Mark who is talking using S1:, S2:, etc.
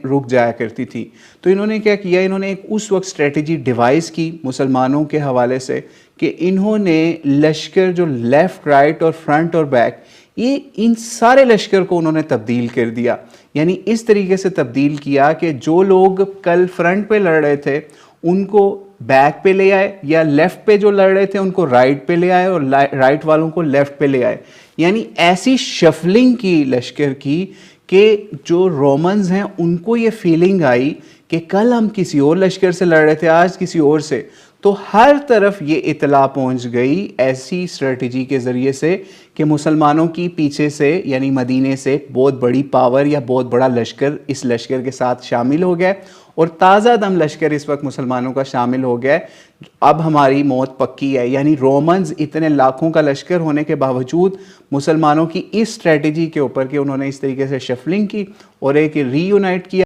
S1: رک جایا کرتی تھی. تو انہوں نے کیا کیا, انہوں نے ایک اس وقت اسٹریٹجی ڈیوائز کی مسلمانوں کے حوالے سے کہ انہوں نے لشکر جو لیفٹ رائٹ اور فرنٹ اور بیک, یہ ان سارے لشکر کو انہوں نے تبدیل کر دیا. یعنی اس طریقے سے تبدیل کیا کہ جو لوگ کل فرنٹ پہ لڑ رہے تھے ان کو بیک پہ لے آئے, یا لیفٹ پہ جو لڑ رہے تھے ان کو رائٹ پہ لے آئے, اور رائٹ والوں کو لیفٹ پہ لے آئے. یعنی ایسی شفلنگ کی لشکر کی کہ جو رومنز ہیں ان کو یہ فیلنگ آئی کہ کل ہم کسی اور لشکر سے لڑ رہے تھے, آج کسی اور سے. تو ہر طرف یہ اطلاع پہنچ گئی ایسی اسٹریٹجی کے ذریعے سے کہ مسلمانوں کی پیچھے سے یعنی مدینے سے ایک بہت بڑی پاور یا بہت بڑا لشکر اس لشکر کے ساتھ شامل ہو گیا, اور تازہ دم لشکر اس وقت مسلمانوں کا شامل ہو گیا. اب ہماری موت پکی ہے. یعنی رومنز اتنے لاکھوں کا لشکر ہونے کے باوجود مسلمانوں کی اس اسٹریٹجی کے اوپر کہ انہوں نے اس طریقے سے شفلنگ کی اور ایک ری یونائٹ کیا.